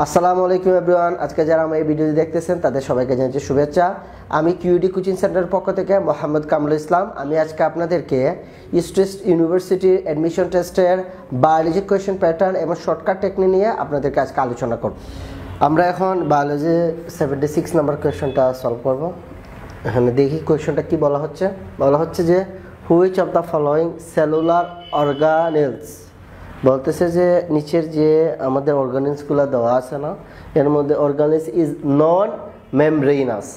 আসসালামু আলাইকুম এভরিওয়ান। আজকে যারা আমার এই ভিডিওটি দেখতেছেন তাদের সবাইকে জানাচ্ছি শুভেচ্ছা। আমি কিউডি কোচিং সেন্টারের পক্ষ থেকে মোহাম্মদ কামরুল ইসলাম। আমি আজকে আপনাদেরকে ইস্ট ওয়েস্ট ইউনিভার্সিটির অ্যাডমিশন টেস্টের বায়োলজি কোয়েশ্চেন প্যাটার্ন এবং শর্টকাট টেকনিক নিয়ে আপনাদেরকে আজকে আলোচনা করব। আমরা এখন বায়োলজি 76 নম্বর কোয়েশ্চেনটা সলভ করব। এখানে দেখি কোয়েশ্চেনটা কি বলা হচ্ছে যে which of the following cellular organelles, বলতেছে যে নিচের যে আমাদের অর্গানেলসগুলো দেওয়া আছে না, এর মধ্যে organelles is non membranous.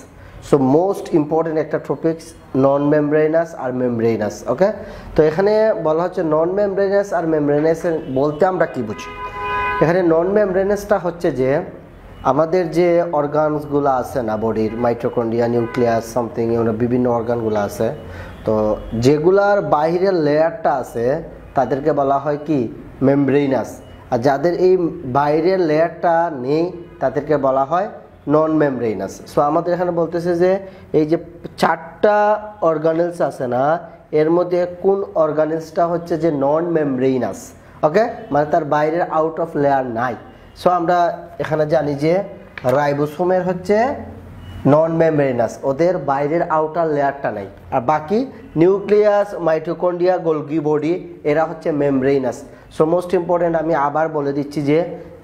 So most important একটা টপিকস নন মেমব্রেনাস আর মেমব্রেনাস। ওকে, তো এখানে বলা হচ্ছে নন মেমব্রেনাস আর মেমব্রেনাস বলতে আমরা কি বুঝি। এখানে নন মেমব্রেনাসটা হচ্ছে যে আমাদের যে অর্গানসগুলো আছে না বডির, মাইটোকন্ড্রিয়া, নিউক্লিয়াস, সামথিং, বিভিন্ন অর্গানগুলো আছে, তো যেগুলার বাইরের লেয়ারটা আছে তাদেরকে বলা হয় কি মেমব্রেনাস, আর যাদের এই বাইরের লেয়ারটা নেই তাদেরকে বলা হয় নন মেমব্রেনাস। সো আমাদের এখানে বলতেছে যে এই যে 4টা অর্গানেলস আছে না, এর মধ্যে কোন অর্গানেলসটা হচ্ছে যে নন মেমব্রেনাস। ওকে, মানে তার বাইরের আউট অফ লেয়ার নাই। সো আমরা এখানে জানি যে রাইবোসোমের হচ্ছে নন মেমব্রেনাস, ওদের বাইরের আউটার লেয়ারটা নাই, আর বাকি নিউক্লিয়াস, মাইটোকন্ড্রিয়া, গোলগি বডি এরা হচ্ছে মেমব্রেনাস। সো মোস্ট ইম্পর্টেন্ট, আমি আবার বলে দিচ্ছি যে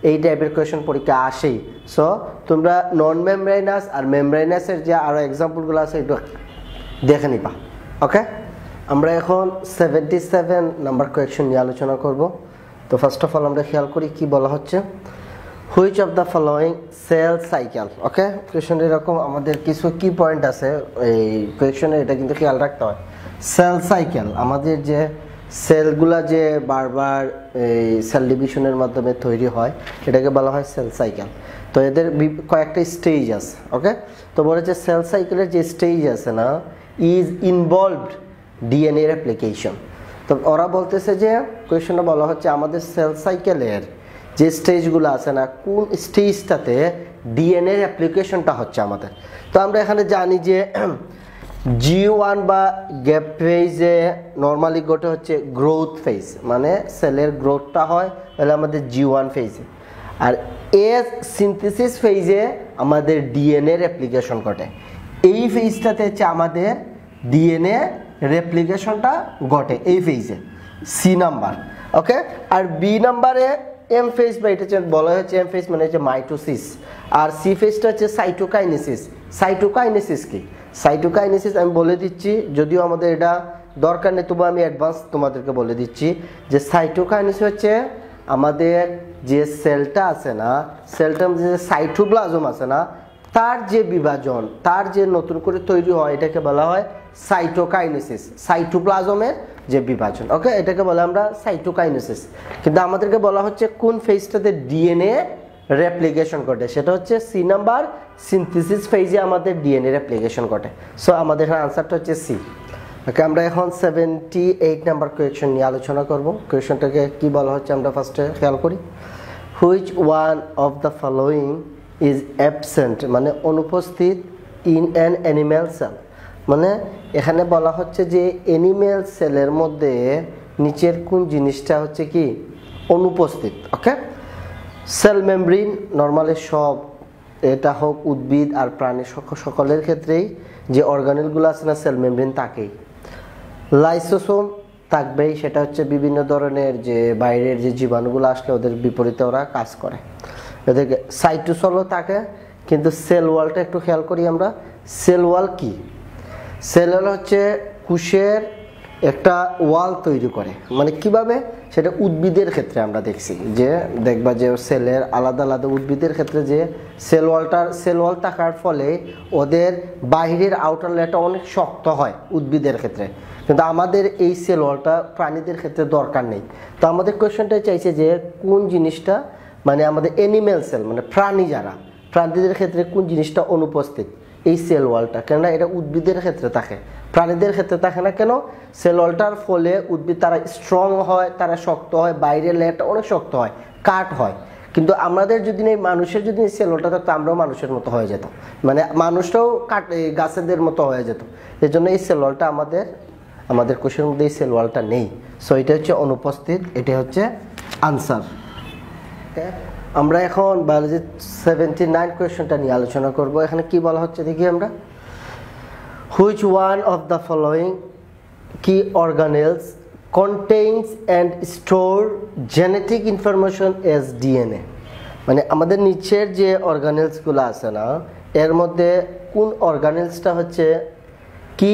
এই টাইপের কোয়েশ্চেন পরীক্ষা আসেই। সো তোমরা নন মেমব্রেনাস আর মেমব্রেনাসের যে আরও এক্সাম্পলগুলো আছে একটু দেখে নিবা। ওকে, আমরা এখন 77 নাম্বার কোয়েশ্চেন নিয়ে আলোচনা করব। তো ফার্স্ট অফ অল আমরা খেয়াল করি কি বলা হচ্ছে, which of the following cell cycle. Okay, question এরকম, আমাদের কিছু কি পয়েন্ট আছে এই কোয়েশ্চনে, এটা কিন্তু খেয়াল রাখতে হয়। সেল সাইকেল, আমাদের যে সেলগুলা যে বারবার এই সেল ডিভিশনের মাধ্যমে তৈরি হয়, এটাকে বলা হয় সেল সাইকেল। তো এদের কয়েকটা স্টেজ আছে। ওকে, তো বলেছে সেল সাইকেলের যে স্টেজ আছে না, ইজ ইনভলভড ডিএনএ রেপ্লিকেশন। তো ওরা বলতেছে যে কোয়েশ্চনটা বলা হচ্ছে আমাদের সেল সাইকেলের যে স্টেজগুলো আছে না, কোন স্টেজটাতে ডিএনএ অ্যাপ্লিকেশনটা হচ্ছে আমাদের। তো আমরা এখানে জানি যে G1 বা গ্যাপ ফেজে নর্মালি ঘটে হচ্ছে গ্রোথ ফেজ, মানে সেলের গ্রোথটা হয় তাহলে আমাদের G1 ফেজে, আর এস সিনথেসিস ফেজে আমাদের ডিএনএ রেপ্লিকেশন ঘটে। এই ফেজটাতে হচ্ছে আমাদের ডিএনএ রেপ্লিকেশনটা ঘটে এই ফেজে, সি নাম্বার। ওকে, আর বি নাম্বারে এম ফেজ, বা এটা বলা হচ্ছে এম ফেজ মানে হচ্ছে মাইটোসিস, আর সি ফেজটা হচ্ছে সাইটোকাইনেসিস। সাইটোকাইনেসিস কি? সাইটোকাইনেসিস আমি বলে দিচ্ছি, যদিও আমাদের এটা দরকার নেই, তবু আমি অ্যাডভান্স তোমাদেরকে বলে দিচ্ছি যে সাইটোকাইনেসিস হচ্ছে আমাদের যে সেলটা আছে না, সেলটার যে সাইটোপ্লাজম আছে না, তার যে বিভাজন, তার যে নতুন করে তৈরি হয়, এটাকে বলা হয় সাইটোকাইনেসিস, সাইটোপ্লাজমের যে বিভাজন। ওকে, এটাকে বলে আমরা সাইটোকাইনেসিস। কিন্তু আমাদেরকে বলা হচ্ছে কোন ফেজটাতে ডিএনএ রেপ্লিকেশন ঘটে, সেটা হচ্ছে সি নাম্বার, সিনথেসিস ফেজে আমাদের ডিএনএ রেপ্লিকেশন ঘটে। সো আমাদের এখানে আনসারটা হচ্ছে সি। ওকে, আমরা এখন 78 নাম্বার কোয়েশ্চেন নিয়ে আলোচনা করব। কোয়েশ্চেনটাকে কি বলা হচ্ছে আমরা ফার্স্টে খেয়াল করি। Which one of the following is absent, মানে অনুপস্থিত ইন অ্যান অ্যানিম্যাল সেল। মানে এখানে বলা হচ্ছে যে অ্যানিম্যাল সেলের মধ্যে নিচের কোন জিনিসটা হচ্ছে কি অনুপস্থিত। ওকে, সেল মেমব্রেন নর্মালি সব, এটা হোক উদ্ভিদ আর প্রাণী সকলের ক্ষেত্রেই যে অর্গানেলগুলো আছে না, সেল মেমব্রেন থাকেই। লাইসোসোম থাকবেই, সেটা হচ্ছে বিভিন্ন ধরনের যে বাইরের যে জীবাণুগুলো আসলে ওদের বিপরীতে ওরা কাজ করে। এদেরকে সাইটোসলও থাকে, কিন্তু সেল ওয়ালটা একটু খেয়াল করি আমরা। সেল ওয়াল কি? সেল ওয়াল হচ্ছে কোষের একটা ওয়াল তৈরি করে, মানে কিভাবে সেটা উদ্ভিদের ক্ষেত্রে আমরা দেখছি যে দেখবা যে সেলের আলাদা আলাদা উদ্ভিদের ক্ষেত্রে যে সেল ওয়াল থাকার ফলে ওদের বাইরের আউটার লেয়ারটা অনেক শক্ত হয় উদ্ভিদের ক্ষেত্রে, কিন্তু আমাদের এই সেল ওয়ালটা প্রাণীদের ক্ষেত্রে দরকার নেই। তো আমাদের কোয়েশ্চনটা চাইছে যে কোন জিনিসটা, মানে আমাদের অ্যানিম্যাল সেল মানে প্রাণী, যারা প্রাণীদের ক্ষেত্রে কোন জিনিসটা অনুপস্থিত, এই সেল ওয়ালটা। কেননা এটা উদ্ভিদের ক্ষেত্রে থাকে, প্রাণীদের ক্ষেত্রে থাকে না। কেন? সেল ওয়ালটার ফলে উদ্ভিদ তারা স্ট্রং হয়, তারা শক্ত হয়, বাইরের লেয়ারটা অনেক শক্ত হয়, কাট হয়। কিন্তু আমাদের যদি এই মানুষের যদি সেল ওয়ালটা থাকতো, আমরাও মানুষের মতো হয়ে যেত, মানে মানুষটাও গাছেদের মতো হয়ে যেত। এই জন্য এই সেল ওয়ালটা আমাদের কোষের মধ্যে এই সেল ওয়ালটা নেই। সো এটা হচ্ছে অনুপস্থিত, এটা হচ্ছে আনসার। আমরা এখন বায়োলজি 79 কোয়েশ্চনটা নিয়ে আলোচনা করব। এখানে কি বলা হচ্ছে দেখি আমরা, which one of the following কি organelles contains and store genetic information as DNA। মানে আমাদের নিচের যে অর্গানেলসগুলো আছে না, এর মধ্যে কোন অর্গানেলসটা হচ্ছে কি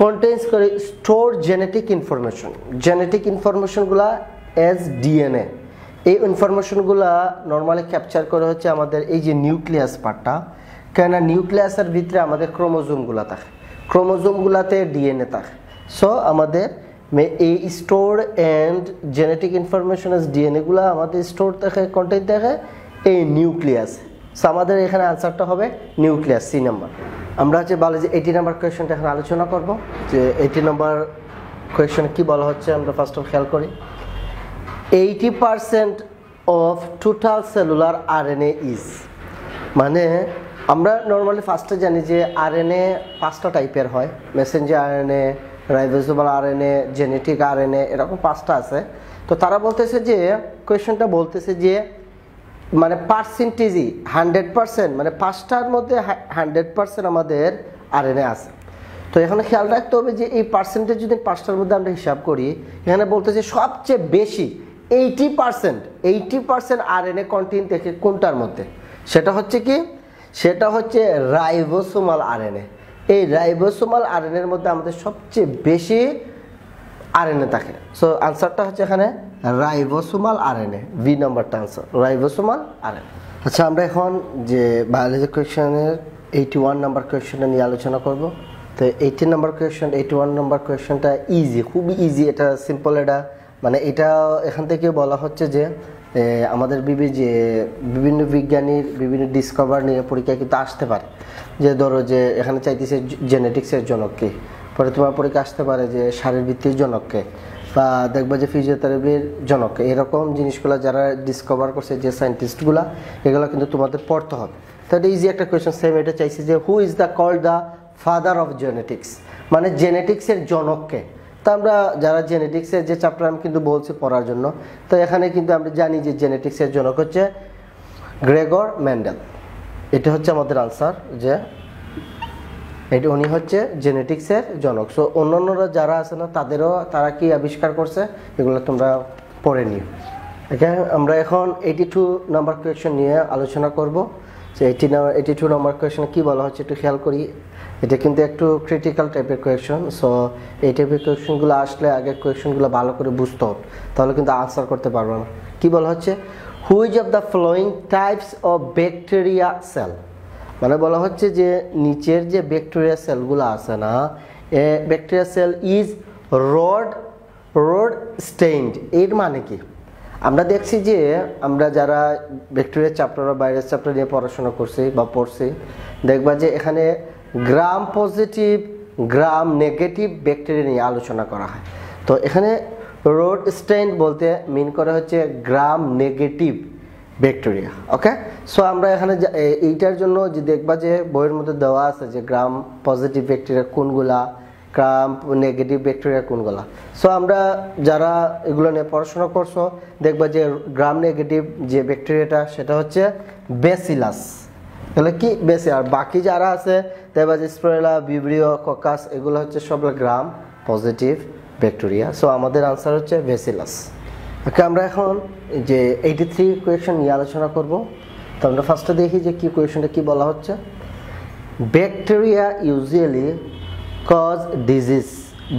কন্টেইনস করে স্টোর জেনেটিক ইনফরমেশন, জেনেটিক ইনফরমেশনগুলো অ্যাজ ডিএনএ। এই ইনফরমেশনগুলো নর্মালি ক্যাপচার করে হচ্ছে আমাদের এই যে নিউক্লিয়াস পার্টটা, কেন নিউক্লিয়াসের ভিতরে আমাদের ক্রোমোজোমগুলো থাকে, ক্রোমোজোমগুলোতে ডিএনএ থাকে। সো আমাদের এই স্টোর অ্যান্ড জেনেটিক ইনফরমেশন ডিএনএগুলো আমাদের স্টোর থাকে, কন্টেইন থাকে এই নিউক্লিয়াস। সো আমাদের এখানে আনসারটা হবে নিউক্লিয়াস, সি নাম্বার। আমরা হচ্ছে বায়োলজি 80 নাম্বার কোয়েশ্চনটা এখন আলোচনা করব, যে 80 নাম্বার কোয়েশ্চনে কি বলা হচ্ছে আমরা ফার্স্ট অফ খেয়াল করি। 80% of total cellular RNA is, মানে আমরা নর্মালি ফার্স্টে জানি যে আরএনএ 5টা টাইপের হয়, Messenger RNA, ribosomal RNA, genetic RNA, এরকম 5টা আছে। তো তারা বলতেছে যে কোয়েশ্চনটা বলতেছে যে মানে পার্সেন্টেজই 100%, মানে 5টার মধ্যে 100% আমাদের আরএনএ আছে। তো এখানে খেয়াল রাখতে হবে যে এই পার্সেন্টেজ যদি 5টার মধ্যে আমরা হিসাব করি, এখানে বলতেছে সবচেয়ে বেশি 80% আরএনএ কন্টেইন থেকে কোনটার মধ্যে, সেটা হচ্ছে কি, সেটা হচ্ছে রাইবোসোমাল আরএনএ। এই রাইবোসোমাল আরএনএর মধ্যে আমাদের সবচেয়ে বেশি আরএনএ থাকে। সো আনসারটা হচ্ছে এখানে রাইবোসোমাল আরএনএ, বি নাম্বারটা আনসার, রাইবোসোমাল আরএনএ। আচ্ছা, আমরা এখন যে বায়োলজি কোয়েশ্চনের 81 নাম্বার কোয়েশ্চনটা নিয়ে আলোচনা করব। তো 80 নাম্বার কোয়েশ্চন, 81 নাম্বার কোয়েশ্চনটা ইজি, খুবই ইজি, এটা সিম্পল। এটা মানে এটা এখান থেকে বলা হচ্ছে যে আমাদের বিভিন্ন বিজ্ঞানীর বিভিন্ন ডিসকভার নিয়ে পরীক্ষা কিন্তু আসতে পারে। যে ধরো যে এখানে চাইতেছে জেনেটিক্সের জনককে, পরে তোমার পরীক্ষা আসতে পারে যে শারীরবৃত্তির জনককে, বা দেখবা যে ফিজিওথেরাপির জনককে। এরকম জিনিসগুলো যারা ডিসকভার করছে, যে সায়েন্টিস্টগুলা, এগুলো কিন্তু তোমাদের পড়তে হবে। তো এটা ইজি একটা কোয়েশ্চন। সেম এটা চাইছে যে who is the called the father of genetics, মানে জেনেটিক্সের জনককে। তো আমরা যারা জেনেটিক্সের যে চ্যাপ্টার আমি কিন্তু বলছি পড়ার জন্য, তো এখানে কিন্তু আমরা জানি যে জেনেটিক্সের জনক হচ্ছে গ্রেগর মেন্ডেল। এটা হচ্ছে আমাদের আনসার, যে এটা উনি হচ্ছে জেনেটিক্সের জনক। সো অন্যান্যরা যারা আছে না, তারা কি আবিষ্কার করছে এগুলো তোমরা পড়ে নিও। আমরা এখন 82 নাম্বার কোয়েশ্চন নিয়ে আলোচনা করব। যে 82 নাম্বার কোয়েশ্চনে কি বলা হচ্ছে একটু খেয়াল করি। এটা কিন্তু একটু ক্রিটিক্যাল টাইপের কোয়েশ্চন। সো এই টাইপের কোয়েশ্চনগুলো আসলে আগে কোয়েশ্চনগুলো ভালো করে বুঝতে হবে, তাহলে কিন্তু আনসার করতে পারবো না। কি বলা হচ্ছে, which of the following types of bacteria sell, মানে বলা হচ্ছে যে নিচের যে ব্যাকটেরিয়া সেলগুলো আছে না, a bacteria cell is rod stained. এর মানে কি, আমরা দেখছি যে আমরা যারা ব্যাকটেরিয়া চ্যাপ্টার বা ভাইরাস চ্যাপ্টার নিয়ে পড়াশোনা করছি বা পড়ছি, দেখবা যে এখানে gram positive, gram negative bacteria নিয়ে আলোচনা করা হয়। তো এখানে রড স্টেইনড বলতে মিন করা হচ্ছে গ্রাম নেগেটিভ ব্যাকটেরিয়া। ওকে, সো আমরা এখানে এইটার জন্য যে দেখবা যে বইয়ের মধ্যে দেওয়া আছে যে গ্রাম পজিটিভ ব্যাকটেরিয়া কোনগুলা, গ্রাম নেগেটিভ ব্যাকটেরিয়া কোনগুলা। সো আমরা যারা এগুলো নিয়ে পড়াশোনা করছো, দেখবা যে গ্রাম নেগেটিভ যে ব্যাকটেরিয়াটা সেটা হচ্ছে ব্যাসিলাস। এগুলো কি বেশি, আর বাকি যারা আছে দেখবা যে স্প্রেলা, ভিব্রিও, ককাস, এগুলো হচ্ছে সব গ্রাম পজিটিভ ব্যাকটেরিয়া। সো আমাদের আনসার হচ্ছে ব্যাসিলাস। ওকে, আমরা এখন যে 83 কোয়েশ্চন নিয়ে আলোচনা করব। তো আমরা ফার্স্টে দেখি যে কি কোয়েশ্চনটা কি বলা হচ্ছে। Bacteria usually cause disease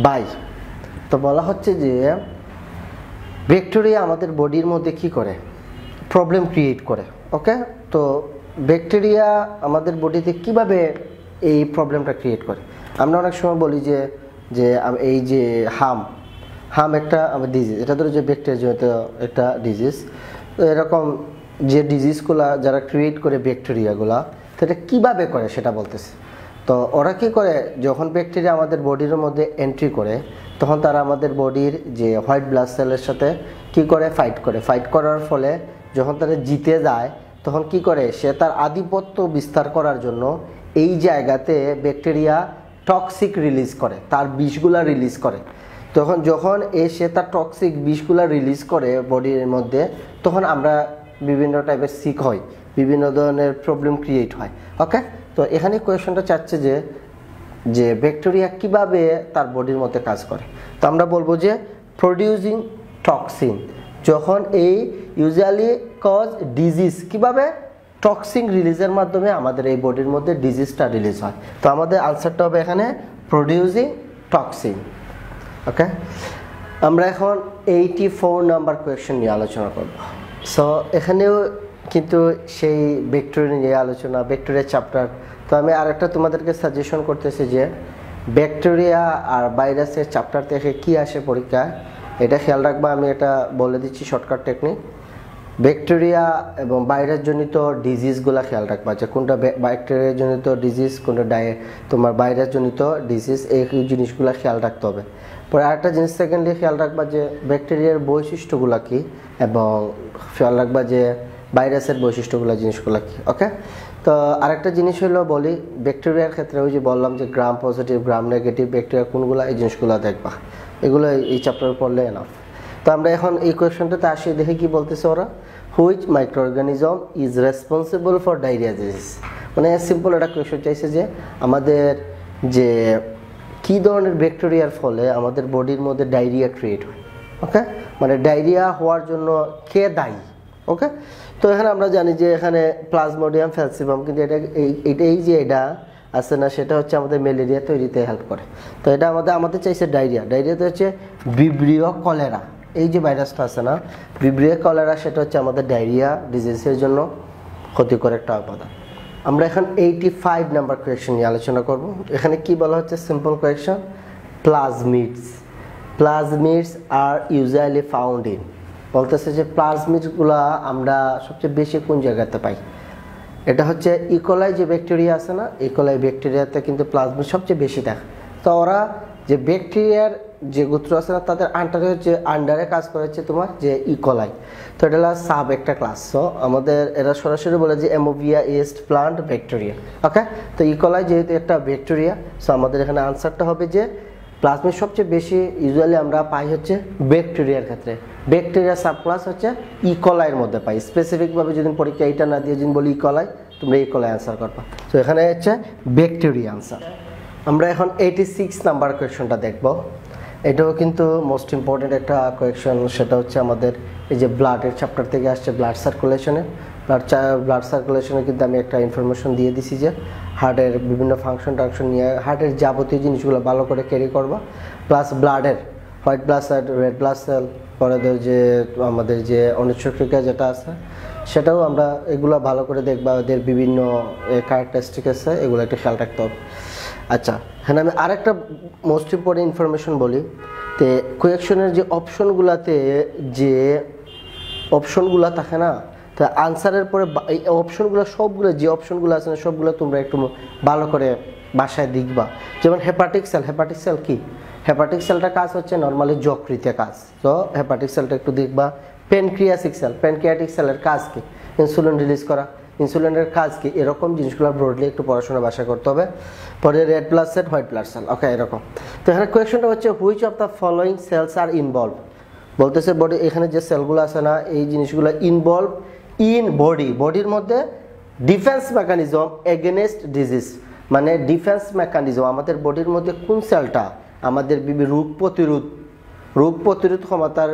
by, তো বলা হচ্ছে যে ব্যাকটেরিয়া আমাদের বডির মধ্যে কি করে, প্রবলেম ক্রিয়েট করে। ওকে, তো ব্যাকটেরিয়া আমাদের বডিতে কিভাবে এই প্রবলেমটা ক্রিয়েট করে। আমরা অনেক সময় বলি যে এই যে হাম একটা ডিজিজ, এটা ধরো যে ব্যাকটেরিয়াজনিত একটা ডিজিজ। তো এরকম যে ডিজিজগুলা যারা ক্রিয়েট করে ব্যাকটেরিয়াগুলা, তো এটা কীভাবে করে সেটা বলতেছে। তো ওরা কি করে, যখন ব্যাকটেরিয়া আমাদের বডির মধ্যে এন্ট্রি করে, তখন তারা আমাদের বডির যে হোয়াইট ব্লাড সেলের সাথে কি করে, ফাইট করার ফলে যখন তারা জিতে যায়, তখন কি করে, সে তার আধিপত্য বিস্তার করার জন্য এই জায়গাতে ব্যাকটেরিয়া টক্সিক রিলিজ করে, তার বিষগুলা রিলিজ করে। যখন সে তার টক্সিক বিষগুলা রিলিজ করে বডির মধ্যে, তখন আমরা বিভিন্ন টাইপের সিক হয়, বিভিন্ন ধরনের প্রবলেম ক্রিয়েট হয়। ওকে, তো এখানে কোয়েশনটা চাচ্ছে যে ব্যাকটেরিয়া কিভাবে তার বডির মধ্যে কাজ করে। তো আমরা বলবো যে প্রডিউসিং টক্সিন, যখন এই ইউজুয়ালি কজ ডিজিজ, কিভাবে টক্সিন রিলিজের মাধ্যমে আমাদের এই বডির মধ্যে ডিজিজটা রিলিজ হয়। তো আমাদের আনসারটা হবে এখানে প্রডিউসিং টক্সিন। ওকে, আমরা এখন 84 নাম্বার কোয়েশ্চেন নিয়ে আলোচনা করব। সো এখানেও কিন্তু সেই ব্যাকটেরিয়া নিয়ে আলোচনা, ব্যাকটেরিয়া চ্যাপ্টার। তো আমি আরেকটা তোমাদেরকে সাজেশন করতেছি যে ব্যাকটেরিয়া আর ভাইরাসের চ্যাপ্টার থেকে কি আসে পরীক্ষা, এটা খেয়াল রাখবা। আমি এটা বলে দিচ্ছি শর্টকাট টেকনিক। ব্যাকটেরিয়া এবং ভাইরাস জনিত ডিজিজগুলো খেয়াল রাখবা, যে কোনটা ব্যাকটেরিয়া জনিত ডিজিজ, কোনটা তোমার ভাইরাস জনিত ডিজিজ, এই জিনিসগুলো খেয়াল রাখতে হবে। পরে আরেকটা জিনিস সেকেন্ডলি খেয়াল রাখবা যে ব্যাকটেরিয়ার বৈশিষ্ট্যগুলো কি, এবং খেয়াল রাখবা যে ভাইরাসের বৈশিষ্ট্যগুলো, জিনিসগুলো কি। ওকে, তো আরেকটা জিনিস হলো বলি, ব্যাকটেরিয়ার ক্ষেত্রে ওই যে বললাম যে গ্রাম পজিটিভ, গ্রাম নেগেটিভ ব্যাকটেরিয়া কোনগুলো, এই জিনিসগুলো দেখবা। এগুলো এই চ্যাপ্টারে পড়লে এনাফ। তো আমরা এখন এই কোয়েশ্চনটাতে আসি, দেখে কি বলতেছে ওরা। Which micro organism is responsible for diarrhoea disease. মানে সিম্পল একটা কোয়েশ্চন চাইছে যে আমাদের যে কি ধরনের ব্যাকটেরিয়ার ফলে আমাদের বডির মধ্যে ডায়রিয়া ক্রিয়েট হয়। ওকে, মানে ডায়রিয়া হওয়ার জন্য কে দায়ী। ওকে, তো এখানে আমরা জানি যে এখানে প্লাজমোডিয়াম ফ্যালসিপাম, কিন্তু এটা আছে না, সেটা হচ্ছে আমাদের ম্যালেরিয়া তৈরিতে হেল্প করে। তো এটা আমাদের চাইছে ডায়রিয়াতে হচ্ছে ভিব্রিও কলেরা, এই যে ভাইরাসটা আছে না, ভিব্রিও কলেরা, সেটা হচ্ছে আমাদের ডায়রিয়া ডিজিজের জন্য ক্ষতিকর একটা উপাদান। আমরা এখন 85 নাম্বার কোয়েশ্চন নিয়ে আলোচনা করব। এখানে কি বলা হচ্ছে, simple question, plasmids are usually found in. বলতেছে যে প্লাজমিডগুলো আমরা সবচেয়ে বেশি কোন জায়গাতে পাই। এটা হচ্ছে ইকোলাই যে ব্যাকটেরিয়া আছে না, ইকোলাই ব্যাকটেরিয়াতে কিন্তু প্লাজমিড সবচেয়ে বেশি থাকে। তো ওরা যে ব্যাকটেরিয়ার যে গোত্র আছে না, তাদের আন্ডারে কাজ করেছে তোমার যে ইকোলাই। তো এটা হলো সাব একটা ক্লাস। সো আমাদের এরা সরাসরি বলে যে অ্যামোভিয়া ইস্ট প্লান্ট ব্যাকটেরিয়া। ওকে, তো ইকোলাই যেহেতু একটা ব্যাকটেরিয়া, সো আমাদের এখানে আনসারটা হবে যে প্লাজমিড সবচেয়ে বেশি ইউজুয়ালি আমরা পাই হচ্ছে ব্যাকটেরিয়ার ক্ষেত্রে। ব্যাকটেরিয়া সাবক্লাস হচ্ছে ইকোলাইয়ের মধ্যে পাই। স্পেসিফিকভাবে যদি পরীক্ষা এইটা না দিয়ে যদি বলি ইকোলাই, তোমরা ইকোলাই আনসার করবা। তো এখানে হচ্ছে ব্যাকটেরিয়া আনসার। আমরা এখন 86 নাম্বার কোয়েশ্চনটা দেখব। এটাও কিন্তু মোস্ট ইম্পর্টেন্ট একটা কোয়েশ্চন। সেটা হচ্ছে আমাদের এই যে ব্লাডের চ্যাপ্টার থেকে আসছে, ব্লাড সার্কুলেশনে কিন্তু আমি একটা ইনফরমেশন দিয়ে দিছি যে হার্টের বিভিন্ন ফাংশন নিয়ে হার্টের যাবতীয় জিনিসগুলো ভালো করে ক্যারি করবা। প্লাস ব্লাডের white blood sell, red blood sell, পরে যে আমাদের যে অনুচ্চক্রিকা যেটা আছে, সেটাও আমরা এগুলো ভালো করে দেখবা। ওদের বিভিন্ন ক্যারেক্টারিস্টিক আছে, এগুলো একটু খেয়াল রাখতে হবে। আচ্ছা, হ্যাঁ, আমি আরেকটা মোস্ট ইম্পর্টেন্ট ইনফরমেশন বলি। তো কোয়েকশনের যে অপশনগুলো থাকে না, তো আনসারের পরে এই অপশনগুলো সবগুলো যে অপশনগুলো আছে না, সবগুলো তোমরা একটু ভালো করে বাসায় দেখবা। যেমন হেপাটিক সেল কি, হেপাটিক সেলটার কাজ হচ্ছে নর্মালি যকৃতে কাজ। তো হেপাটিক সেলটা একটু দেখবা। প্যানক্রিয়াটিক সেলের কাজ কি, ইনসুলিন রিলিজ করা, ইনসুলিনের কাজ কি, এরকম জিনিসগুলো ব্রডলি একটু পড়াশোনা বাসা করতে হবে। পরে red blood cell, white blood cell. Okay, এরকম। তো এখানে কোয়েশ্চনটা হচ্ছে which of the following cells are involve. বলতেছে বডি, এখানে যে সেলগুলো আছে না, এই জিনিসগুলো ইনভলভ ইন বডির মধ্যে ডিফেন্স মেকানিজম এগেনস্ট ডিজিজ। মানে ডিফেন্স মেকানিজম, আমাদের বডির মধ্যে কোন সেলটা আমাদের রোগ প্রতিরোধ ক্ষমতার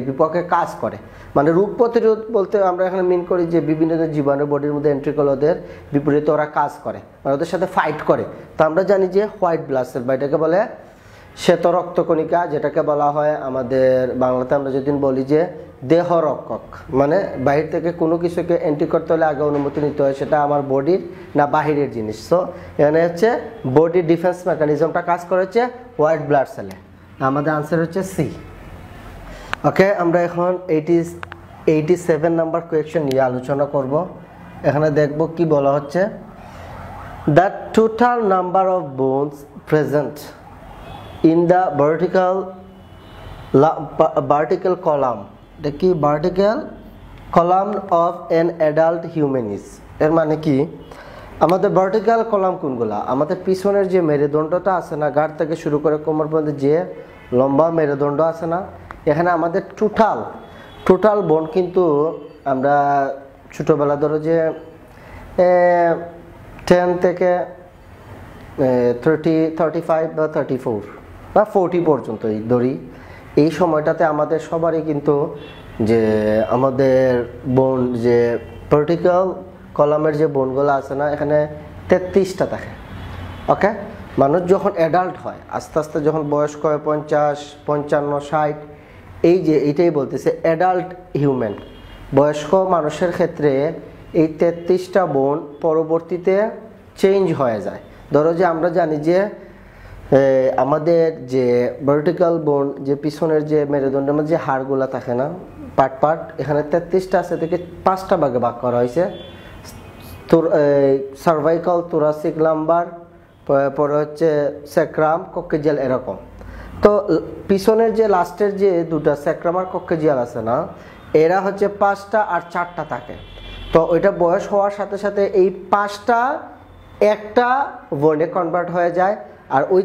বিপক্ষে কাজ করে। মানে রোগ প্রতিরোধ বলতে আমরা এখানে মিন করি যে বিভিন্ন জীবাণু বডির মধ্যে এন্ট্রি করলে ওদের বিপরীতে ওরা কাজ করে, মানে ওদের সাথে ফাইট করে। তো আমরা জানি যে হোয়াইট ব্লাড সেল বা এটাকে বলে শ্বেত রক্তকণিকা, যেটাকে বলা হয় আমাদের বাংলাতে আমরা যেদিন বলি যে দেহ রক্ষক, মানে বাহির থেকে কোনো কিছুকে এন্ট্রি করতে হলে আগে অনুমতি নিতে হয়, সেটা আমার বডির না বাহিরের জিনিস। সো এখানে হচ্ছে বডি ডিফেন্স মেকানিজমটা কাজ করেছে হোয়াইট ব্লাড সেলে। আমাদের আনসার হচ্ছে সি। ওকে, আমরা এখন 87 নাম্বার কোয়েশ্চন নিয়ে আলোচনা করব। এখানে দেখব কি বলা হচ্ছে, the total number of bones present in the vertical column. এটা কি vertical column of an adult humans. এর মানে কি, আমাদের ভার্টিক্যাল কলাম কোনগুলা, আমাদের পিছনের যে মেরুদণ্ডটা আছে না, ঘাড় থেকে শুরু করে কোমর পর্যন্ত যে লম্বা মেরুদণ্ড আছে না, এখানে আমাদের টোটাল বোন কিন্তু আমরা ছোটোবেলা ধরো যে 10 থেকে 35 বা 34 বা 40 পর্যন্ত ধরি, এই সময়টাতে আমাদের সবারই কিন্তু যে আমাদের বোন যে ভার্টিক্যাল কলামের যে বোনগুলো আছে না, এখানে 33টা থাকে। ওকে, মানুষ যখন অ্যাডাল্ট হয়, আস্তে আস্তে যখন বয়স্ক হয় 50, 55, 60, এই যে এইটাই বলতেছে অ্যাডাল্ট হিউম্যান, বয়স্ক মানুষের ক্ষেত্রে এই 33টা বোন পরবর্তীতে চেঞ্জ হয়ে যায়। ধরো যে আমরা জানি যে আমাদের যে ভার্টিক্যাল বোন, যে পিছনের যে মেরুদণ্ডের মধ্যে যে হাড়গুলো থাকে না, পার্ট, এখানে 33টা আছে, থেকে 5টা ভাগে ভাগ করা হয়েছে। সার্ভাইকাল, থোরাসিক, লাম্বার, পরে হচ্ছে স্যাক্রাম, কক্সিজিয়াল, এরকম। তো পিছনের যে লাস্টের যে দুটা স্যাক্রাম আর কক্সিজিয়াল আছে না, এরা হচ্ছে 5টা আর 4টা থাকে। তো ওইটা বয়স হওয়ার সাথে সাথে এই 5টা একটা বোনে কনভার্ট হয়ে যায়, আর ওই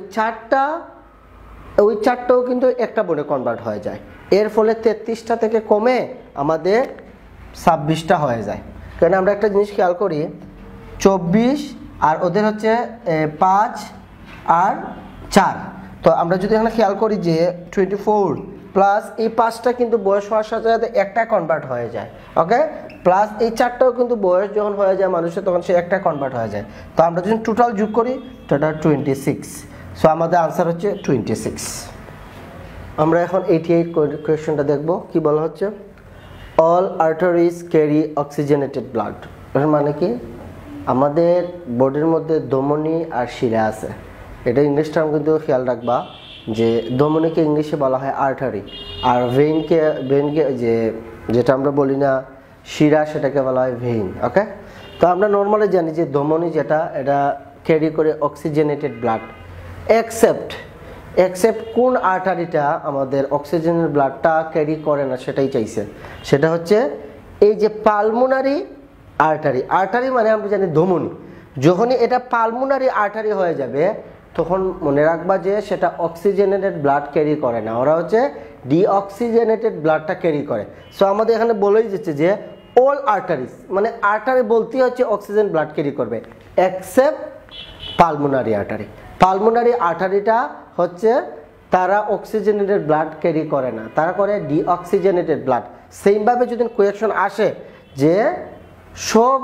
4টাও কিন্তু একটা বোনে কনভার্ট হয়ে যায়। এর ফলে 33টা থেকে কমে আমাদের 26টা হয়ে যায়। কারণ আমরা একটা জিনিস খেয়াল করি, 24 আর ওদের হচ্ছে 5 আর 4। তো আমরা যদি এখানে খেয়াল করি যে 24 প্লাস এই 5টা কিন্তু বয়স হওয়ার সাথে সাথে একটা কনভার্ট হয়ে যায়। ওকে, প্লাস এই 4টাও কিন্তু বয়স যখন হয়ে যায় মানুষের, তখন সে একটা কনভার্ট হয়ে যায়। তো আমরা যখন টোটাল যোগ করি টোটাল 26। সো আমাদের আনসার হচ্ছে 26। আমরা এখন 88 কোয়েশ্চনটা দেখব। কি বলা হচ্ছে? All arteries carry oxygenated blood. এর মানে কি? আমাদের বডির মধ্যে ধমনী আর শিরা আছে। এটা ইংলিশ টার্ম কিন্তু খেয়াল রাখবা যে ধমনীকে ইংলিশে বলা হয় আর্টারি, আর ভেইনকে যেটা আমরা বলি না শিরা, সেটাকে বলা হয় ভেইন। ওকে, তো আমরা নর্মালি জানি যে ধমনী যেটা, এটা ক্যারি করে অক্সিজেনেটেড ব্লাড, এক্সেপ্ট কোন আর্টারিটা আমাদের অক্সিজেনের ব্লাডটা ক্যারি করে না, সেটাই চাইছে। সেটা হচ্ছে এই যে পালমোনারি আর্টারি মানে আমরা জানি ধমনী। যখনই এটা পালমোনারি আর্টারি হয়ে যাবে, তখন মনে রাখবা যে সেটা অক্সিজেনেটেড ব্লাড ক্যারি করে না, ওরা হচ্ছে ডিঅক্সিজেনেটেড ব্লাডটা ক্যারি করে। সো আমাদের এখানে বলেই যাচ্ছে যে অল আর্টারিজ, মানে আর্টারি বলতেই হচ্ছে অক্সিজেন ব্লাড ক্যারি করবে, এক্সেপ্ট পালমোনারি আর্টারি। পালমোনারি আর্টারিটা হচ্ছে তারা অক্সিজেনেটেড ব্লাড ক্যারি করে না, তারা করে ডিঅক্সিজেনেটেড ব্লাড। সেইমভাবে যদি কোয়েকশন আসে যে সব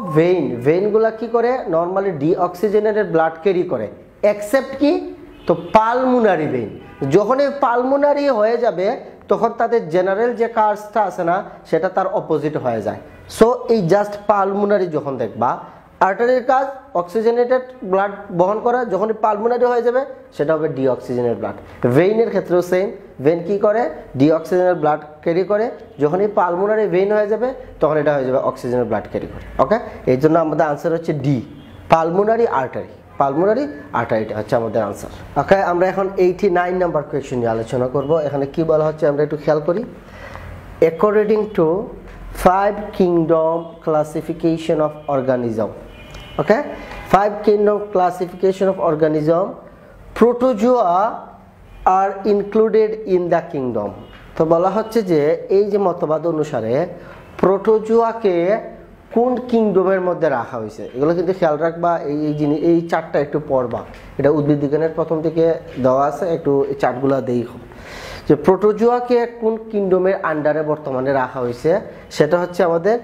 ভেইনগুলা কি করে, নর্মালি ডিঅক্সিজেনেটেড ব্লাড ক্যারি করে, এক্সেপ্ট কি, তো পালমোনারি ভেইন। যখন এই পালমোনারি হয়ে যাবে, তখন তাদের জেনারেল যে কাজটা আছে না, সেটা তার অপোজিট হয়ে যায়। সো এই জাস্ট পালমোনারি যখন দেখবা, আর্টারির কাজ অক্সিজেনেটেড ব্লাড বহন করা, যখনই পালমোনারি হয়ে যাবে সেটা হবে ডিঅক্সিজেনেটেড ব্লাড। ভেইনের ক্ষেত্রেও সেম, ভেইন কি করে, ডিঅক্সিজেনেটেড ব্লাড ক্যারি করে, যখনই পালমোনারি ভেইন হয়ে যাবে তখন এটা হয়ে যাবে অক্সিজেনের ব্লাড ক্যারি করে। ওকে, এই জন্য আমাদের আনসার হচ্ছে ডি, পালমোনারি আর্টারিটা হচ্ছে আমাদের আনসার। ওকে, আমরা এখন 89 নাম্বার কোয়েশ্চন নিয়ে আলোচনা করব। এখানে কি বলা হচ্ছে আমরা একটু খেয়াল করি। According to 5 kingdom classification of organism, okay, 5 kingdom classification of organism, protozoa are included in the kingdom. তো বলা হচ্ছে যে এই যে মতবাদ অনুসারে প্রোটোজোয়াকে কোন কিংডমের মধ্যে রাখা হয়েছে, এগুলো কিন্তু খেয়াল রাখবা। এই চার্টটা একটু পড়বা, এটা উদ্ভিদ বিজ্ঞানের প্রথম থেকে দেওয়া আছে, একটু এই চার্টগুলো দেখো যে প্রোটোজোয়াকে কোন কিংডমের আন্ডারে বর্তমানে রাখা হয়েছে। সেটা হচ্ছে আমাদের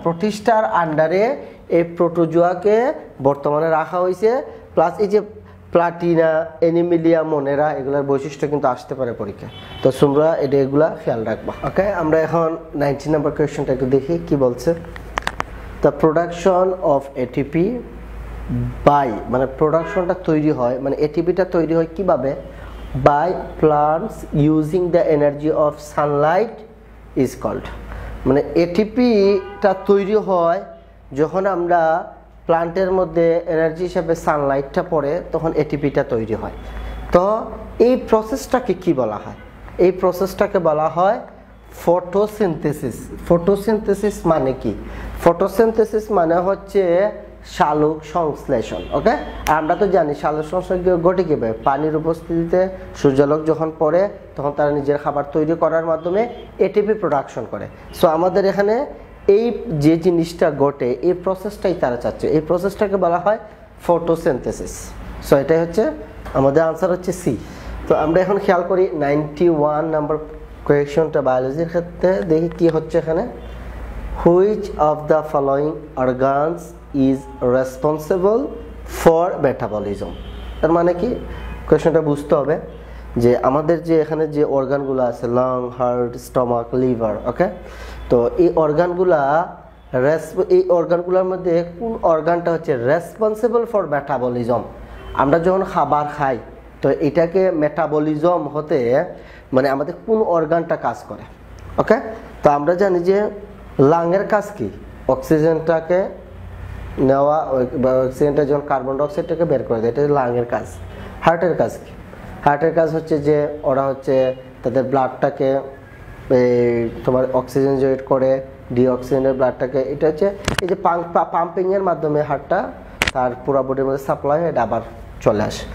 প্রোটিস্টার আন্ডারে এই প্রোটোজোয়াকে বর্তমানে রাখা হয়েছে। প্লাস এই যে প্লাটিনা, এনিমিলিয়া, মনেরা, এগুলোর বৈশিষ্ট্য কিন্তু আসতে পারে পরীক্ষা, তো তোমরা এগুলা খেয়াল রাখবা। ওকে, আমরা এখন 90 নাম্বার কোয়েশ্চনটা একটু দেখি কি বলছে। The production of ATP by, মানে প্রোডাকশনটা তৈরি হয়, মানে এটিপিটা তৈরি হয় কিভাবে, by plants using the energy of sunlight is called. মানে এটিপিটা তৈরি হয় যখন আমরা প্লান্টের মধ্যে এনার্জি হিসাবে সানলাইটটা পড়ে, তখন এটিপিটা তৈরি হয়। তো এই প্রসেসটাকে কি বলা হয়? এই প্রসেসটাকে বলা হয় ফটোসিনথেসিস। ফটোসিনথেসিস মানে কি? ফটোসিনথেসিস মানে হচ্ছে শালুক সংশ্লেষণ। ওকে, আমরা তো জানি শালুক সংশ্লেষণ ঘটে কিভাবে, পানির উপস্থিতিতে সূর্যালোক যখন পড়ে তখন তারা নিজের খাবার তৈরি করার মাধ্যমে এটিপি প্রোডাকশন করে। সো আমাদের এখানে এই যে জিনিসটা ঘটে এই প্রসেসটাই তারা চাচ্ছে, এই প্রসেসটাকে বলা হয় ফটোসিনথেসিস। সো এটাই হচ্ছে আমাদের আনসার হচ্ছে সি। তো আমরা এখন খেয়াল করি 91 নাম্বার কোয়েশনটা বায়োলজির ক্ষেত্রে, দেখি কি হচ্ছে এখানে। Which of the following organs is responsible for metabolism. তার মানে কি, কোয়েশনটা বুঝতে হবে যে আমাদের যে এখানে যে অর্গানগুলো আছে, লং, হার্ট, স্টমাক, লিভার, ওকে, তো এই অর্গানগুলোর মধ্যে কোন অর্গানটা হচ্ছে রেসপন্সিবল ফর মেটাবলিজম। আমরা যখন খাবার খাই তো এটাকে মেটাবলিজম হতে মানে আমাদের কোন অর্গানটা কাজ করে। ওকে, তো আমরা জানি যে লাংয়ের কাজ কি, অক্সিজেনটাকে নেওয়া, অক্সিজেনটা যখন কার্বন ডাইঅক্সাইডটাকে বের করে দেয়, এটা লাংয়ের কাজ। হার্টের কাজ কি, হার্টের কাজ হচ্ছে যে ওরা হচ্ছে তাদের ব্লাডটাকে তোমার অক্সিজেনেট করে, ডিঅক্সিজেনের ব্লাডটাকে, এটা হচ্ছে এই যে পাম্পিংয়ের মাধ্যমে হার্টটা তার পুরো বডির মধ্যে সাপ্লাই হয়, এটা আবার চলে আসে।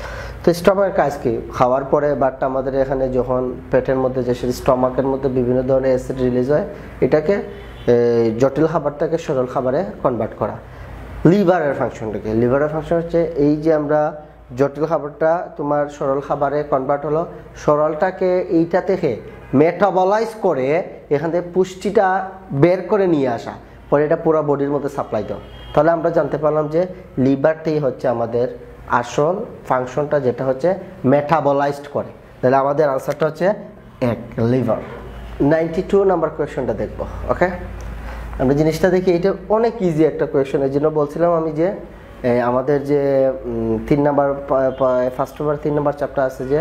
তো স্টমাকের কাজ কি, খাওয়ার পরে ব্লাডটা আমাদের এখানে যখন পেটের মধ্যে যে স্টমাকের মধ্যে বিভিন্ন ধরনের অ্যাসিড রিলিজ হয়, এটাকে জটিল খাবারটাকে সরল খাবারে কনভার্ট করা। লিভারের ফাংশনটাকে, লিভারের ফাংশন হচ্ছে এই যে আমরা জটিল খাবারটা তোমার সরল খাবারে কনভার্ট হলো, সরলটাকে এইটা থেকে মেটাবলাইজ করে এখান থেকে পুষ্টিটা বের করে নিয়ে আসা, পরে এটা পুরো বডির মধ্যে সাপ্লাই দাও। তাহলে আমরা জানতে পারলাম যে লিভারটাই হচ্ছে আমাদের আসল ফাংশনটা, যেটা হচ্ছে মেটাবলাইজড করে। তাহলে আমাদের আনসারটা হচ্ছে এক, লিভার। 92 নাম্বার কোয়েশনটা দেখবো। ওকে, আমরা জিনিসটা দেখি, এটা অনেক ইজি একটা কোয়েশন। এই জন্য বলছিলাম আমি যে আমাদের যে 3 number first over 3 number chapter আছে যে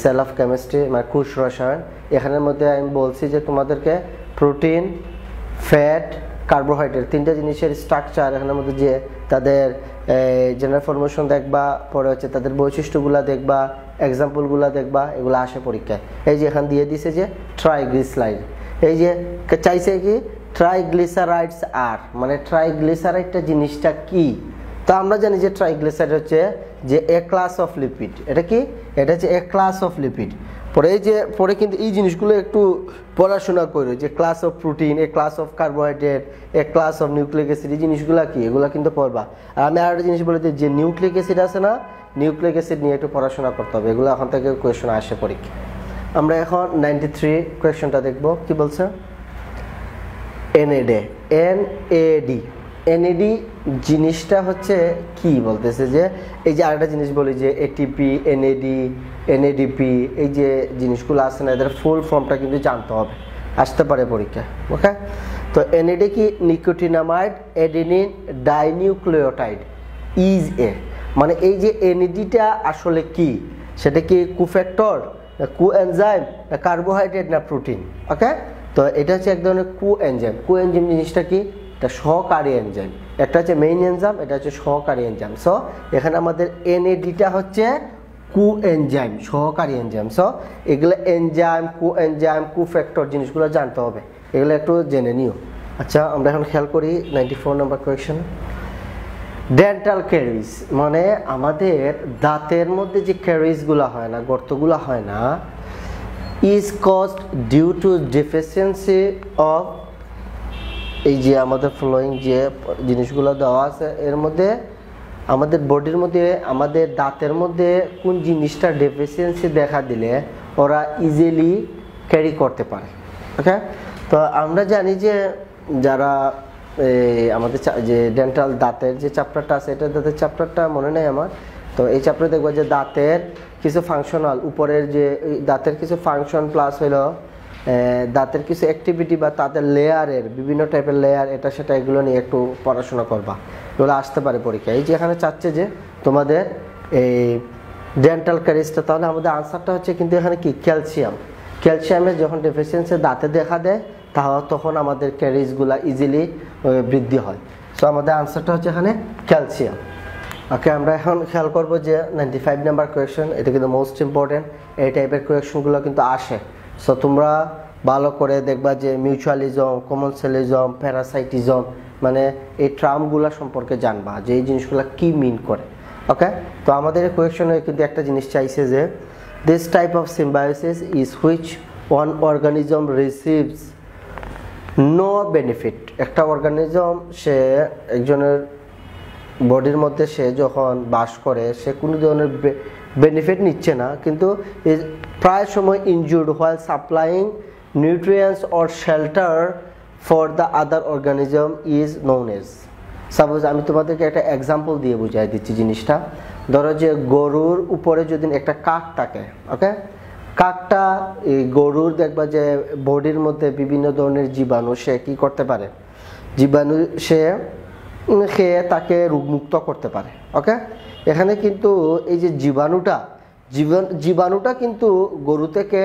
সেল অফ কেমিস্ট্রি, মানে কোষ রসায়ন, এখানের মধ্যে আমি বলছি যে তোমাদেরকে প্রোটিন, ফ্যাট, কার্বোহাইড্রেট তিনটা জিনিসের স্ট্রাকচার, এখানের মধ্যে যে তাদের জেনারেল ফরমেশন দেখবা, পরে হচ্ছে তাদের বৈশিষ্ট্যগুলো দেখবা, এক্সাম্পলগুলো দেখবা, এগুলো আসে পরীক্ষায়। এই যে এখানে দিয়ে দিছে যে ট্রাইগ্লিসারাইড, এই যে চাইছে কি ট্রাইগ্লিসারাইডস আর, মানে ট্রাইগ্লিসারাইডটা জিনিসটা কি। তো আমরা জানি যে ট্রাইগ্লিসারাইড হচ্ছে যে এ ক্লাস অফ লিপিড। এটা কি, এটা হচ্ছে এ ক্লাস অফ লিপিড। পরে এই যে পরে কিন্তু এই জিনিসগুলো একটু পড়াশোনা করে, যে class of protein, A class of carbohydrate, A class of nucleic acid, এই জিনিসগুলো কি, এগুলো কিন্তু পড়বা। আর আমি আরেকটা জিনিস বলে দিই, যে নিউক্লিক অ্যাসিড আছে না, নিউক্লিক অ্যাসিড নিয়ে একটু পড়াশোনা করতে হবে, এগুলো এখন থেকে কোয়েশন আসে পরীক্ষা। আমরা এখন 93 কোয়েশনটা দেখবো, কি বলছে। এনএডি, এনএডি, এনএডি জিনিসটা হচ্ছে কি বলতেছে, যে এই যে আরেকটা জিনিস বলি যে এটিপি, এনএডি, এনএডিপি, এই যে জিনিসগুলো আছে না, এদের ফুল ফর্মটা কিন্তু জানতে হবে, আসতে পারে পরীক্ষা। ওকে, তো এনএডি কি, nicotinamide adenine dinucleotide is a, মানে এই যে এনএডিটা আসলে কি, সেটা কি কোফ্যাক্টর, কোএনজাইম, না কার্বোহাইড্রেট, না প্রোটিন। ওকে, তো এটা হচ্ছে এক ধরনের কোএনজাইম। কোএনজাইম জিনিসটা কি, এটা সহকারী এনজাইম, একটা হচ্ছে মেইন এনজাইম, এটা হচ্ছে সহকারী এনজাইম। সো এখানে আমাদের এনএডিটা হচ্ছে কোএনজাইম, সহকারী এনজাইম। সো এগুলো এনজাইম, কোএনজাইম, কোফ্যাক্টর জিনিসগুলো জানতে হবে, এগুলো একটু জেনে নিও। আচ্ছা, আমরা এখন খেয়াল করি 94 নম্বর কোয়েশ্চন। ডেন্টাল ক্যারিজ, মানে আমাদের দাঁতের মধ্যে যে ক্যারিজগুলো হয় না, গর্তগুলো হয় না, is caused due to deficiency of, এই যে আমাদের ফলোয়িং যে জিনিসগুলো দেওয়া আছে এর মধ্যে আমাদের বডির মধ্যে, আমাদের দাঁতের মধ্যে কোন জিনিসটা ডেফিসিয়েন্সি দেখা দিলে ওরা ইজিলি ক্যারি করতে পারে। ওকে, তো আমরা জানি যে যারা আমাদের যে ডেন্টাল দাঁতের যে চ্যাপ্টারটা আছে, এটা দাঁতের চ্যাপ্টারটা মনে নেই আমার, তো এই চ্যাপ্টারে দেখবো যে দাঁতের কিছু ফাংশনাল, উপরের যে দাঁতের কিছু ফাংশন প্লাস হলো দাঁতের কিছু অ্যাক্টিভিটি বা তাদের লেয়ারের বিভিন্ন টাইপের লেয়ার, এটা সেটা এগুলো নিয়ে একটু পড়াশোনা করবা, এগুলো আসতে পারে পরীক্ষায়। এই যে এখানে চাচ্ছে যে তোমাদের এই ডেন্টাল ক্যারিজটা, তাহলে আমাদের আনসারটা হচ্ছে কিন্তু এখানে কি, ক্যালসিয়াম। ক্যালসিয়ামের যখন ডেফিসিয়েন্সি দাঁতে দেখা দেয় তখন আমাদের ক্যারিজগুলা ইজিলি বৃদ্ধি হয়। সো আমাদের আনসারটা হচ্ছে এখানে ক্যালসিয়াম। ওকে, আমরা এখন খেয়াল করবো যে 95 নাম্বার কোয়েশ্চেন, এটা কিন্তু মোস্ট ইম্পর্টেন্ট, এই টাইপের কোয়েশ্চনগুলো কিন্তু আসে। সো তোমরা ভালো করে দেখবা যে মিউচুয়ালিজম, কমনসেলিজম, প্যারাসাইটিজম, মানে এই টার্মগুলো সম্পর্কে জানবা যে এই জিনিসগুলো কি মিন করে। ওকে, তো আমাদের কোয়েশনে কিন্তু একটা জিনিস চাইছে যে this type of symbiosis is which one organism receives no benefit. একটা অর্গানিজম সে একজনের বডির মধ্যে সে যখন বাস করে সে কোনো ধরনের বেনিফিট নিচ্ছে না, কিন্তু প্রায় সময় injured while supplying nutrients or shelter for the other organism is known as. Suppose আমি তোমাদেরকে একটা এক্সাম্পল দিয়ে বুঝাই দিচ্ছি জিনিসটা। ধরো যে গরুর উপরে যদি একটা কাক থাকে, ওকে, কাকটা এই গরুর দেখবা যে বডির মধ্যে বিভিন্ন ধরনের জীবাণু সে কি করতে পারে, জীবাণু সে খেয়ে তাকে রোগমুক্ত করতে পারে। ওকে, এখানে কিন্তু এই যে জীবাণুটা কিন্তু গরু থেকে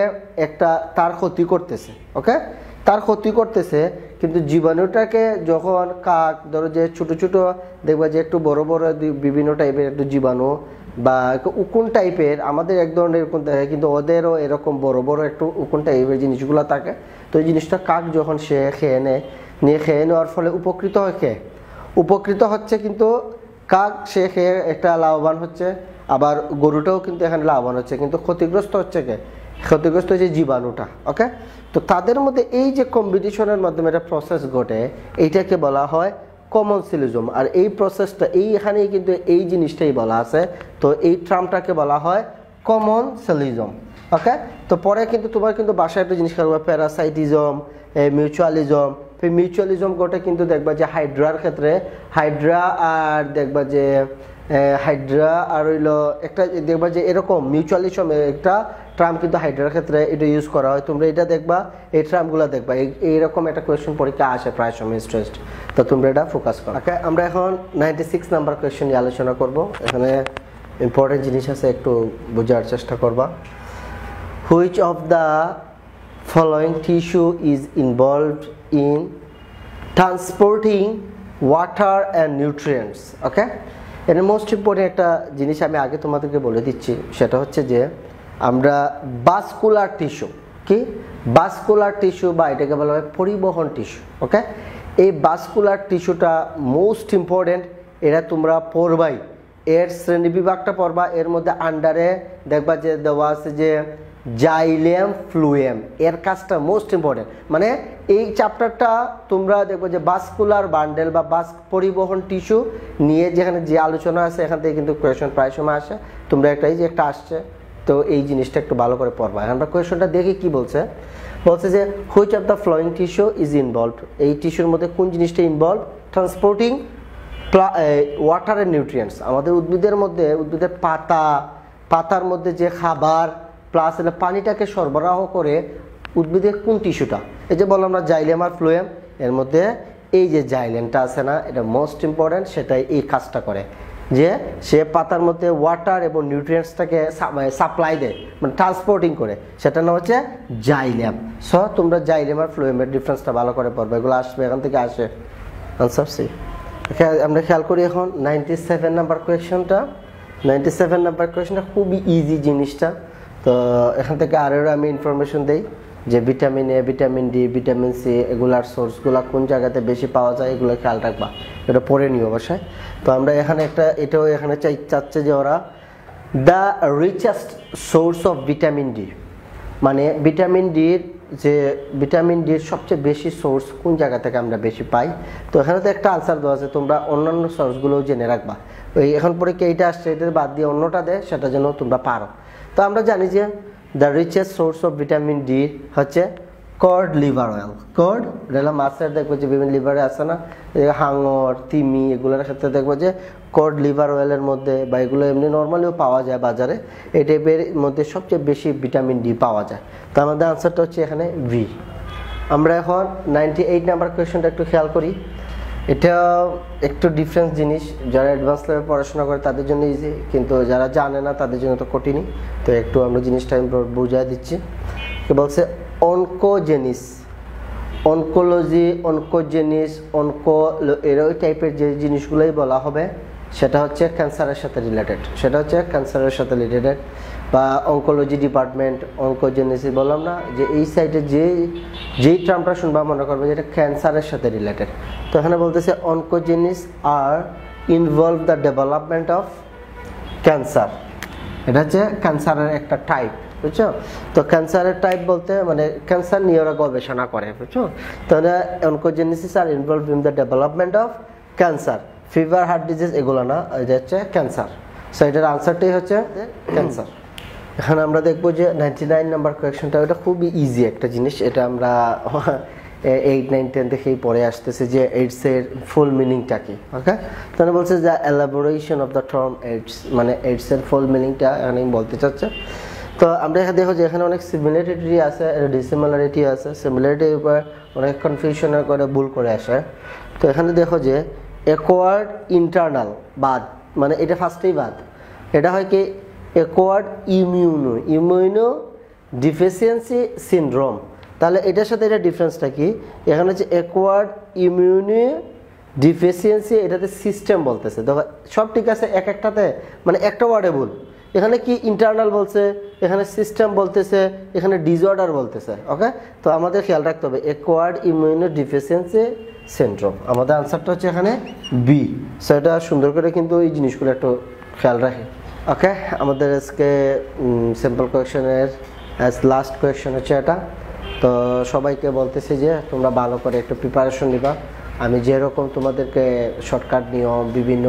একটা তার ক্ষতি করতেছে। ওকে, তার ক্ষতি করতেছে, কিন্তু জীবাণুটাকে যখন কাক ধরো যে ছোট ছোট দেখবা যে একটু বড় বড় বিভিন্ন টাইপের একটু জীবাণু বা উকুন টাইপের, আমাদের এক ধরনের এরকম থাকে কিন্তু ওদেরও এরকম বড় বড় একটু উকুন টাইপের জিনিসগুলো থাকে। তো এই জিনিসটা কাক যখন সে খেয়ে নেওয়ার ফলে উপকৃত হচ্ছে, কিন্তু কাক সে খেয়ে একটা লাভবান হচ্ছে, আবার গরুটাও কিন্তু এখানে লাভবান হচ্ছে, কিন্তু ক্ষতিগ্রস্ত হচ্ছে জীবাণুটা। ওকে, তো তাদের মধ্যে এই যে কম্পিটিশনের মাধ্যমে একটা প্রসেস ঘটে, এইটাকে বলা হয় কমনসেলিজম। আর এই প্রসেসটা এখানেই কিন্তু এই জিনিসটাই বলা আছে, তো এই টার্মটাকে বলা হয় কমনসেলিজম। ওকে, তো পরে কিন্তু তোমার কিন্তু বাসায় একটা জিনিস খেলবে প্যারাসাইটিজম, মিউচুয়ালিজম। মিউচুয়ালিজম ঘটে কিন্তু দেখবা যে হাইড্রার ক্ষেত্রে, হাইড্রা আর দেখবা যে হাইড্রা আর হইলো একটা দেখবা যে এরকম মিউচুয়ালিজম একটা টার্ম কিন্তু হাইড্রার ক্ষেত্রে এটা ইউজ করা হয়। তোমরা এটা দেখবা, এই টার্মগুলো দেখবা, এইরকম একটা কোয়েশ্চেন পরীক্ষা আসে প্রায় সময় স্ট্রেসড, তো তোমরা এটা ফোকাস করো। ওকে, আমরা এখন 96 নাম্বার কোয়েশ্চেন নিয়ে আলোচনা করব। এখানে ইম্পর্টেন্ট জিনিস আছে, একটু বোঝার চেষ্টা করবা। Which of the following tissue is involved in transporting water and nutrients? Okay, এর মোস্ট ইম্পর্টেন্ট একটা জিনিস আমি আগে তোমাদেরকে বলে দিচ্ছি, সেটা হচ্ছে যে আমরা ভাস্কুলার টিস্যু, কি ভাস্কুলার টিস্যু বা এটাকে বলা হয় পরিবহন টিস্যু। ওকে, এই ভাস্কুলার টিস্যুটা মোস্ট ইম্পর্টেন্ট, এটা তোমরা পড়বাই, এর শ্রেণী বিভাগটা পড়বা। এর মধ্যে আন্ডারে দেখবা যে দেওয়া আছে যে জাইলেম ফ্লুয়েম, এর কাজটা মোস্ট ইম্পর্টেন্ট। মানে এই চ্যাপ্টারটা তোমরা দেখবো যে ভাস্কুলার বান্ডেল বা পরিবহন টিস্যু নিয়ে যেখানে যে আলোচনা আছে এখান থেকে কিন্তু কোয়েশন প্রায় সময় আসে। তোমরা একটা আসছে, তো এই জিনিসটা একটু ভালো করে পড়বা। আমরা কোয়েশনটা দেখি কি বলছে যে which of the following tissue is involved, এই টিস্যুর মধ্যে কোন জিনিসটা involve, transporting water and nutrients. আমাদের উদ্ভিদের পাতার মধ্যে যে খাবার প্লাস পানিটাকে সরবরাহ করে উদ্ভিদের কোন টিস্যুটা, এই যে বললাম আমরা জাইলেম আর ফ্লোয়েম, এর মধ্যে এই যে জাইলেমটা আছে না, এটা মোস্ট ইম্পর্টেন্ট, সেটাই এই কাজটা করে যে সে পাতার মধ্যে ওয়াটার এবং নিউট্রিয়েন্টসটাকে সাপ্লাই দেয়, মানে ট্রান্সপোর্টিং করে, সেটা নাম হচ্ছে জাইলেম। সো তোমরা জাইলেম আর ফ্লোয়েমের ডিফারেন্সটা ভালো করে পড়বে, এগুলো আসবে এখান থেকে আসে। Answer C. আমরা খেয়াল করি এখন 97 নাম্বার কোয়েশনটা। 97 নাম্বার কোয়েশনটা খুবই ইজি জিনিসটা, তো এখান থেকে আরও আমি ইনফরমেশন দেই যে vitamin A, vitamin D, vitamin C এগুলার সোর্সগুলো কোন জায়গাতে বেশি পাওয়া যায় এগুলো খেয়াল রাখবা, এটা পড়ে নিও অবশ্যই। তো আমরা এখানে এটাও এখানে চাচ্ছে যে ওরা the richest source of vitamin D, মানে ভিটামিন ডির সবচেয়ে বেশি সোর্স কোন জায়গা থেকে আমরা বেশি পাই। তো এখানে তো একটা আনসার দেওয়া আছে, তোমরা অন্যান্য সোর্সগুলোও জেনে রাখবা। ওই এখন পরীক্ষা এইটা আসছে, এটার বাদ দিয়ে অন্যটা দেয়, সেটা যেন তোমরা পারো। তো আমরা জানি যে the richest source of vitamin D হচ্ছে কড লিভার অয়েল। কড এটা মাছের দেখবো যে বিভিন্ন লিভারে আছে না, হাঙর, তিমি, এগুলোর ক্ষেত্রে দেখবো যে কড লিভার অয়েলের মধ্যে বা এগুলো এমনি নর্মালিও পাওয়া যায় বাজারে, এই টাইপের মধ্যে সবচেয়ে বেশি ভিটামিন ডি পাওয়া যায়। তো আমাদের আনসারটা হচ্ছে এখানে ভি। আমরা এখন 98 নাম্বার কোয়েশনটা একটু খেয়াল করি। এটা একটু ডিফারেন্স জিনিস, যারা অ্যাডভান্স লেভেল পড়াশোনা করে তাদের জন্য ইজি, কিন্তু যারা জানে না তাদের জন্য তো কঠিনই। তো একটু আমরা জিনিসটা বুঝিয়ে দিচ্ছি। বলছে অনকোজেনিস, অনকোলজি, অনকোজেনিস, এর ওই টাইপের যে জিনিসগুলোই বলা হবে সেটা হচ্ছে ক্যান্সারের সাথে রিলেটেড, বা অঙ্কোলজি ডিপার্টমেন্ট, অঙ্কোজেনেসিস বললাম না, যে এই সাইডে যেই টার্মটা শুনবা মনে করবে যে এটা ক্যান্সারের সাথে রিলেটেড। তো এখানে বলতেছে oncogenes are involve the development of cancer. এটা হচ্ছে ক্যান্সারের একটা টাইপ, বুঝছো? তো ক্যান্সারের টাইপ বলতে মানে ক্যান্সার নিয়ে ওরা গবেষণা করে, বুঝছো? তাহলে oncogenesis are involve in the development of cancer, fever, heart disease এগুলো না, এটা হচ্ছে ক্যান্সার। সো এটার আনসারটাই হচ্ছে ক্যান্সার। এখানে আমরা দেখবো যে 99 নাম্বার কোয়েশ্চনটা, এটা খুবই ইজি একটা জিনিস, এটা আমরা 8, 9, 10 দেখেই পড়ে আসতেছে যে এইডস এর ফুল মিনিংটা কি। ওকে, তাহলে বলছে যে elaboration of the term AIDS, মানে এইডস এর ফুল মিনিংটা এখানে বলতে চাচ্ছে। তো আমরা এখানে দেখো যে এখানে অনেক সিমিলারিটি আছে, ডিসিমিলারিটি আছে। সিমিলারিটির উপর অনেক কনফিউশন করে, ভুল করে আসে। তো এখানে দেখো যে অ্যাকোয়ার্ড ইন্টারনাল বাদ, মানে এটা ফার্স্টেই বাদ, এটা হয় কি অ্যাকোয়ার্ড ইমিউনো ডিফিসিয়েন্সি সিনড্রোম। তাহলে এটার সাথে এটা ডিফারেন্সটা কি? এখানে হচ্ছে অ্যাকোয়ার্ড ইমিউনি ডিফিসিয়েন্সি, এটাতে সিস্টেম বলতেছে। দেখো সব ঠিক আছে, এক একটাতে মানে একটা ওয়ার্ডে ভুল। এখানে কি ইন্টারনাল বলছে, এখানে সিস্টেম বলতেছে, এখানে ডিসঅর্ডার বলতেছে। ওকে, তো আমাদের খেয়াল রাখতে হবে অ্যাকোয়ার্ড ইমিউনো ডিফিসিয়েন্সি সিনড্রোম। আমাদের আনসারটা হচ্ছে এখানে বি। সো এটা সুন্দর করে কিন্তু এই জিনিসগুলো একটু খেয়াল রাখে। ওকে, আমাদের আজকে সিম্পল কোয়েশ্চেনের লাস্ট কোয়েশ্চেন হচ্ছে এটা। তো সবাইকে বলতেছি যে তোমরা ভালো করে একটু প্রিপারেশন নিবা। আমি যেরকম তোমাদেরকে শর্টকাট নিয়ম, বিভিন্ন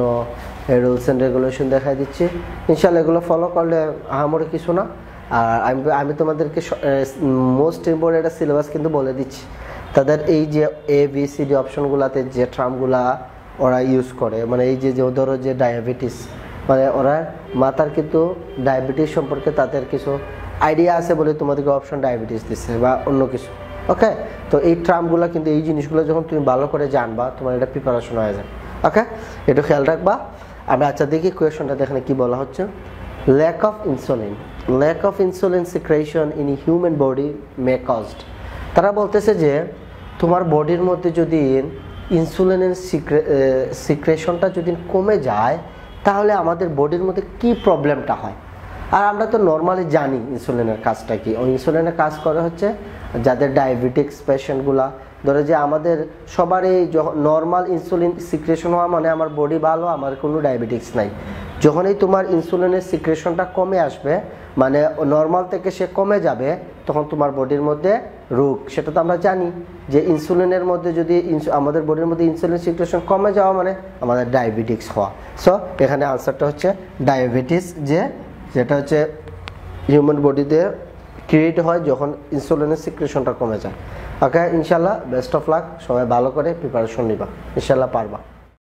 রুলস অ্যান্ড রেগুলেশন দেখাই দিচ্ছি, ইনশাল্লাহ এগুলো ফলো করলে আহামরি কিছু না। আর আমি তোমাদেরকে মোস্ট ইম্পর্টেন্ট একটা সিলেবাস কিন্তু বলে দিচ্ছি। তাদের এই যে ABCD অপশনগুলোতে যে টার্মগুলা ওরা ইউজ করে, মানে এই যে ধরো যে ডায়াবেটিস, মানে ওরা মাথার কিন্তু ডায়াবেটিস সম্পর্কে তাদের কিছু আইডিয়া আছে বলে তোমাদেরকে অপশন ডায়াবেটিস দিচ্ছে বা অন্য কিছু। ওকে, তো এই টার্মগুলো কিন্তু এই জিনিসগুলো যখন তুমি ভালো করে জানবা, তোমার এটা প্রিপারেশন হয়ে যায়। ওকে, একটু খেয়াল রাখবা। আমরা আচ্ছা দেখি কোয়েশনটা এখানে কি বলা হচ্ছে। Lack of insulin secretion in human body may caused. তারা বলতেছে যে তোমার বডির মধ্যে যদি ইনসুলিনের সিক্রেশনটা যদি কমে যায়, তাহলে আমাদের বডির মধ্যে কি প্রবলেমটা হয়। আর আমরা তো নর্মালি জানি ইনসুলিনের কাজটা কি। ওই ইনসুলিনের কাজ করে হচ্ছে যাদের ডায়াবেটিক্স পেশেন্টগুলা, ধরো যে আমাদের সবারই নর্মাল ইনসুলিন সিক্রেশন হওয়া মানে আমার বডি ভালো, আমার কোনো ডায়াবেটিক্স নাই। যখনই তোমার ইনসুলিনের সিক্রেশনটা কমে আসবে, মানে নর্মাল থেকে সে কমে যাবে, তখন তোমার বডির মধ্যে রোগ। সেটা তো আমরা জানি যে ইনসুলিনের মধ্যে যদি আমাদের বডির মধ্যে ইনসুলিন সিক্রেশন কমে যাওয়া মানে আমাদের ডায়াবেটিক্স হওয়া। সো এখানে আনসারটা হচ্ছে ডায়াবেটিস, যেটা হচ্ছে হিউম্যান বডিতে ক্রিয়েট হয় যখন ইনসুলিনের সিক্রেশনটা কমে যায়। ওকে, ইনশাল্লাহ বেস্ট অফ লাক, সবাই ভালো করে প্রিপারেশন নিবা, ইনশাল্লাহ পারবা।